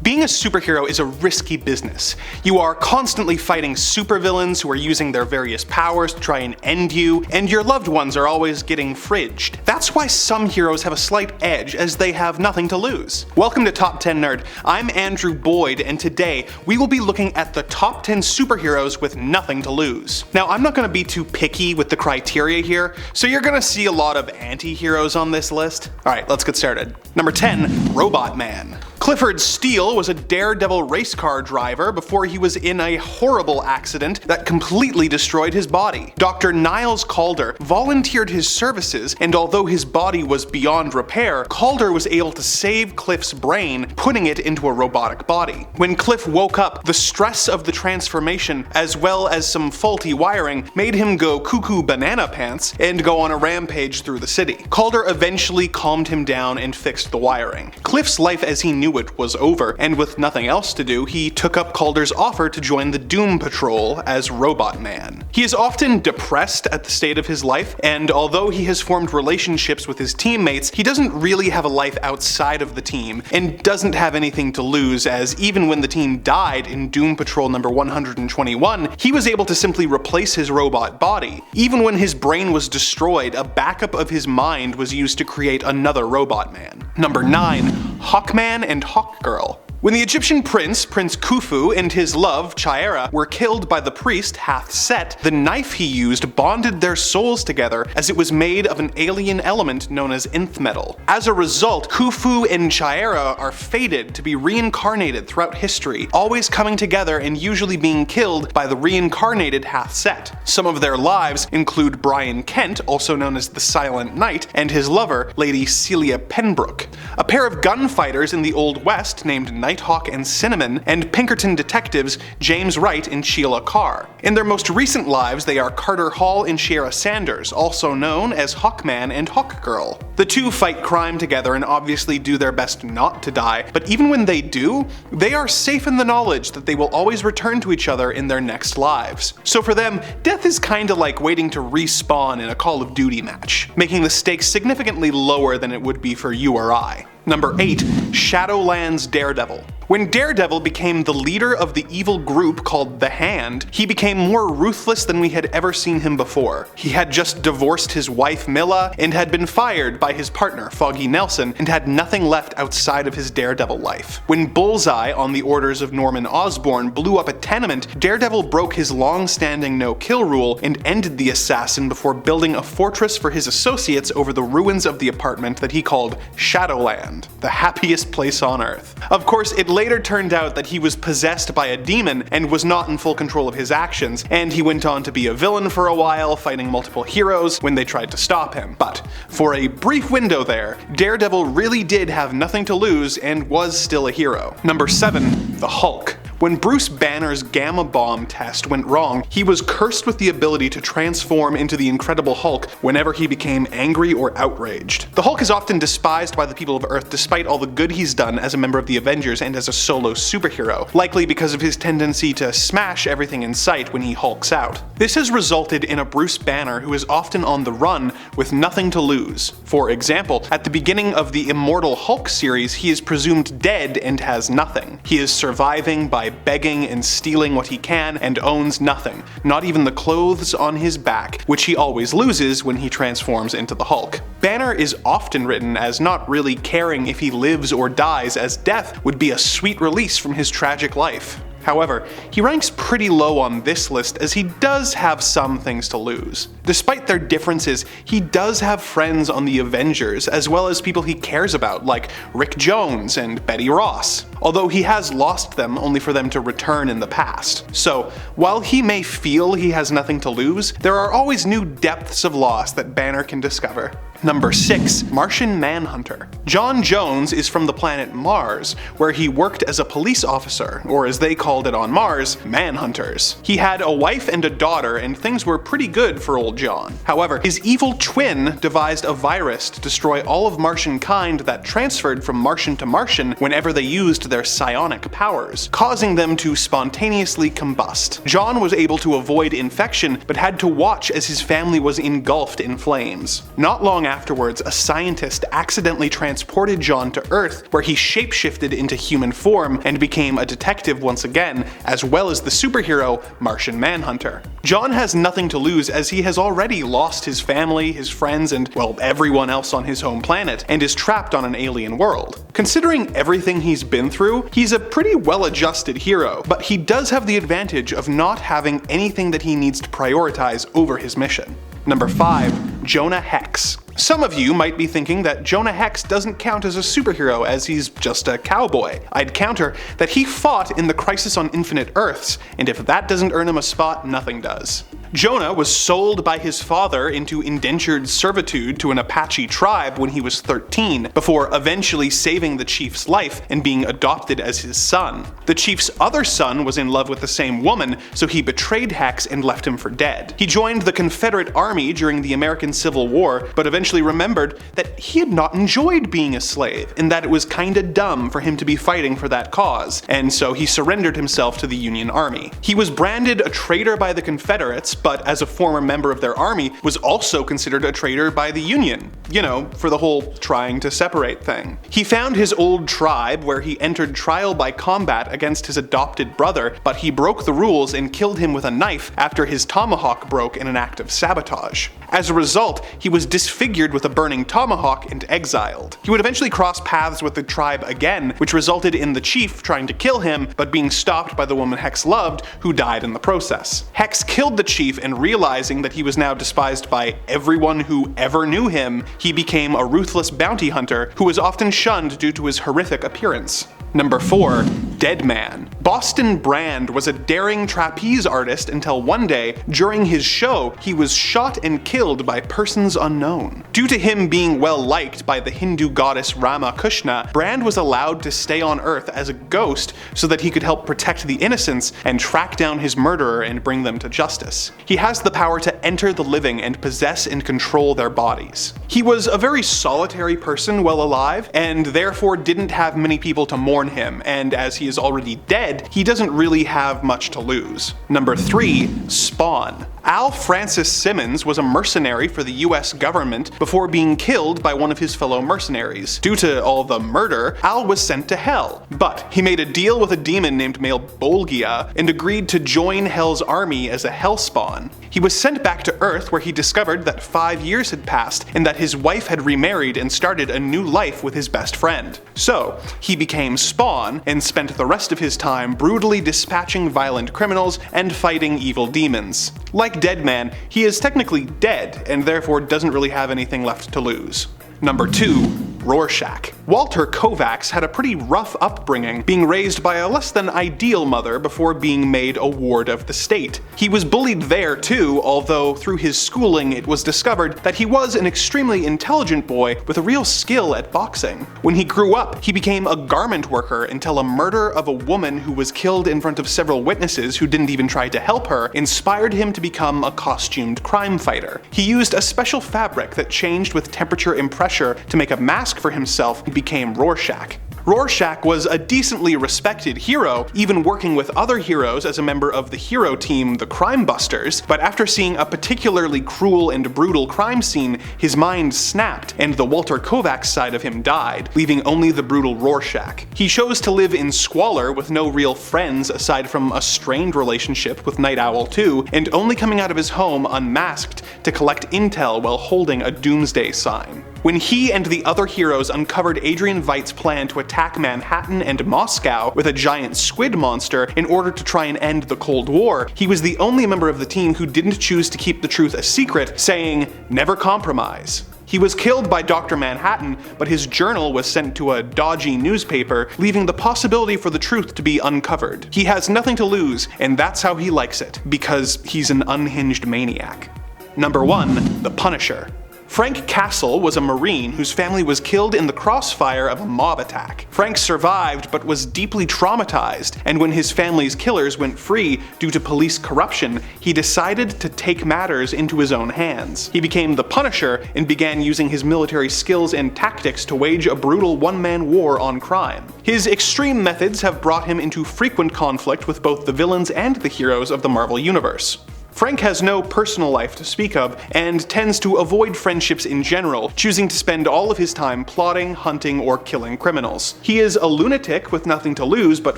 Being a superhero is a risky business. You are constantly fighting supervillains who are using their various powers to try and end you, and your loved ones are always getting fridged. That's why some heroes have a slight edge, as they have nothing to lose. Welcome to Top 10 Nerd. I'm Andrew Boyd, and today we will be looking at the top 10 superheroes with nothing to lose. Now, I'm not going to be too picky with the criteria here, so you're going to see a lot of anti-heroes on this list. Alright, let's get started. Number 10, Robotman. Clifford Steele was a Daredevil race car driver before he was in a horrible accident that completely destroyed his body. Dr. Niles Calder volunteered his services, and although his body was beyond repair, Calder was able to save Cliff's brain, putting it into a robotic body. When Cliff woke up, the stress of the transformation, as well as some faulty wiring, made him go cuckoo banana pants and go on a rampage through the city. Calder eventually calmed him down and fixed the wiring. Cliff's life as he knew it was over, and with nothing else to do, he took up Calder's offer to join the Doom Patrol as Robotman. He is often depressed at the state of his life, and although he has formed relationships with his teammates, he doesn't really have a life outside of the team, and doesn't have anything to lose, as even when the team died in Doom Patrol number 121, he was able to simply replace his robot body. Even when his brain was destroyed, a backup of his mind was used to create another Robotman. Number 9, Hawkman and Hawkgirl. When the Egyptian prince, Prince Khufu, and his love, Chaera, were killed by the priest Hath Set, the knife he used bonded their souls together, as it was made of an alien element known as nth metal. As a result, Khufu and Chaera are fated to be reincarnated throughout history, always coming together and usually being killed by the reincarnated Hath Set. Some of their lives include Brian Kent, also known as the Silent Knight, and his lover, Lady Celia Penbrook. A pair of gunfighters in the Old West named Nighthawk and Cinnamon, and Pinkerton detectives James Wright and Sheila Carr. In their most recent lives, they are Carter Hall and Shara Sanders, also known as Hawkman and Hawkgirl. The two fight crime together and obviously do their best not to die, but even when they do, they are safe in the knowledge that they will always return to each other in their next lives. So for them, death is kinda like waiting to respawn in a Call of Duty match, making the stakes significantly lower than it would be for you or I. Number 8, Shadowlands Daredevil. When Daredevil became the leader of the evil group called The Hand, he became more ruthless than we had ever seen him before. He had just divorced his wife Milla, and had been fired by his partner Foggy Nelson, and had nothing left outside of his Daredevil life. When Bullseye, on the orders of Norman Osborn, blew up a tenement, Daredevil broke his long-standing no-kill rule and ended the assassin before building a fortress for his associates over the ruins of the apartment that he called Shadowland, the happiest place on Earth. Of course, it later turned out that he was possessed by a demon and was not in full control of his actions, and he went on to be a villain for a while, fighting multiple heroes when they tried to stop him. But for a brief window there, Daredevil really did have nothing to lose and was still a hero. Number 7, the Hulk. When Bruce Banner's Gamma Bomb test went wrong, he was cursed with the ability to transform into the Incredible Hulk whenever he became angry or outraged. The Hulk is often despised by the people of Earth despite all the good he's done as a member of the Avengers and as a solo superhero, likely because of his tendency to smash everything in sight when he hulks out. This has resulted in a Bruce Banner who is often on the run with nothing to lose. For example, at the beginning of the Immortal Hulk series, he is presumed dead and has nothing. He is surviving by begging and stealing what he can and owns nothing, not even the clothes on his back, which he always loses when he transforms into the Hulk. Banner is often written as not really caring if he lives or dies, as death would be a sweet release from his tragic life. However, he ranks pretty low on this list as he does have some things to lose. Despite their differences, he does have friends on the Avengers, as well as people he cares about like Rick Jones and Betty Ross, although he has lost them only for them to return in the past. So, while he may feel he has nothing to lose, there are always new depths of loss that Banner can discover. Number 6, Martian Manhunter. John Jones is from the planet Mars, where he worked as a police officer, or as they called it on Mars, manhunters. He had a wife and a daughter, and things were pretty good for old John. However, his evil twin devised a virus to destroy all of Martian kind that transferred from Martian to Martian whenever they used used their psionic powers, causing them to spontaneously combust. John was able to avoid infection, but had to watch as his family was engulfed in flames. Not long afterwards, a scientist accidentally transported John to Earth, where he shapeshifted into human form and became a detective once again, as well as the superhero Martian Manhunter. John has nothing to lose as he has already lost his family, his friends, and, well, everyone else on his home planet, and is trapped on an alien world. Considering everything he's been through, he's a pretty well-adjusted hero, but he does have the advantage of not having anything that he needs to prioritize over his mission. Number 5. Jonah Hex. Some of you might be thinking that Jonah Hex doesn't count as a superhero as he's just a cowboy. I'd counter that he fought in the Crisis on Infinite Earths, and if that doesn't earn him a spot, nothing does. Jonah was sold by his father into indentured servitude to an Apache tribe when he was 13, before eventually saving the chief's life and being adopted as his son. The chief's other son was in love with the same woman, so he betrayed Hex and left him for dead. He joined the Confederate Army during the American Civil War, but eventually remembered that he had not enjoyed being a slave, and that it was kinda dumb for him to be fighting for that cause, and so he surrendered himself to the Union Army. He was branded a traitor by the Confederates, but as a former member of their army, was also considered a traitor by the Union. You know, for the whole trying to separate thing. He found his old tribe where he entered trial by combat against his adopted brother, but he broke the rules and killed him with a knife after his tomahawk broke in an act of sabotage. As a result, he was disfigured with a burning tomahawk and exiled. He would eventually cross paths with the tribe again, which resulted in the chief trying to kill him, but being stopped by the woman Hex loved, who died in the process. Hex killed the chief, and realizing that he was now despised by everyone who ever knew him, he became a ruthless bounty hunter who was often shunned due to his horrific appearance. Number 4. Deadman. Boston Brand was a daring trapeze artist until one day, during his show, he was shot and killed by persons unknown. Due to him being well liked by the Hindu goddess Rama Krishna, Brand was allowed to stay on Earth as a ghost so that he could help protect the innocents and track down his murderer and bring them to justice. He has the power to enter the living and possess and control their bodies. He was a very solitary person while alive, and therefore didn't have many people to mourn him, and as he is already dead, he doesn't really have much to lose. Number 3. Spawn. Al Francis Simmons was a mercenary for the US government before being killed by one of his fellow mercenaries. Due to all the murder, Al was sent to Hell, but he made a deal with a demon named Malebolgia and agreed to join Hell's army as a Hellspawn. He was sent back to Earth where he discovered that 5 years had passed and that his wife had remarried and started a new life with his best friend. So, he became Spawn and spent the rest of his time brutally dispatching violent criminals and fighting evil demons. Like Deadman, he is technically dead and therefore doesn't really have anything left to lose. Number 2. Rorschach. Walter Kovacs had a pretty rough upbringing, being raised by a less than ideal mother before being made a ward of the state. He was bullied there too, although through his schooling it was discovered that he was an extremely intelligent boy with a real skill at boxing. When he grew up, he became a garment worker until a murder of a woman who was killed in front of several witnesses who didn't even try to help her inspired him to become a costumed crime fighter. He used a special fabric that changed with temperature and pressure to make a mask for himself and became Rorschach. Rorschach was a decently respected hero, even working with other heroes as a member of the hero team, the Crime Busters, but after seeing a particularly cruel and brutal crime scene, his mind snapped and the Walter Kovacs side of him died, leaving only the brutal Rorschach. He chose to live in squalor with no real friends aside from a strained relationship with Night Owl 2, and only coming out of his home unmasked to collect intel while holding a doomsday sign. When he and the other heroes uncovered Adrian Veidt's plan to attack Manhattan and Moscow with a giant squid monster in order to try and end the Cold War, he was the only member of the team who didn't choose to keep the truth a secret, saying, "Never compromise." He was killed by Dr. Manhattan, but his journal was sent to a dodgy newspaper, leaving the possibility for the truth to be uncovered. He has nothing to lose, and that's how he likes it, because he's an unhinged maniac. Number 1. The Punisher. Frank Castle was a Marine whose family was killed in the crossfire of a mob attack. Frank survived but was deeply traumatized, and when his family's killers went free due to police corruption, he decided to take matters into his own hands. He became the Punisher and began using his military skills and tactics to wage a brutal one-man war on crime. His extreme methods have brought him into frequent conflict with both the villains and the heroes of the Marvel Universe. Frank has no personal life to speak of, and tends to avoid friendships in general, choosing to spend all of his time plotting, hunting, or killing criminals. He is a lunatic with nothing to lose, but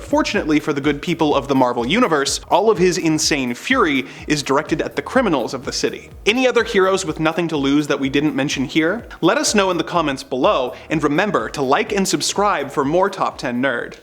fortunately for the good people of the Marvel Universe, all of his insane fury is directed at the criminals of the city. Any other heroes with nothing to lose that we didn't mention here? Let us know in the comments below, and remember to like and subscribe for more Top 10 Nerd.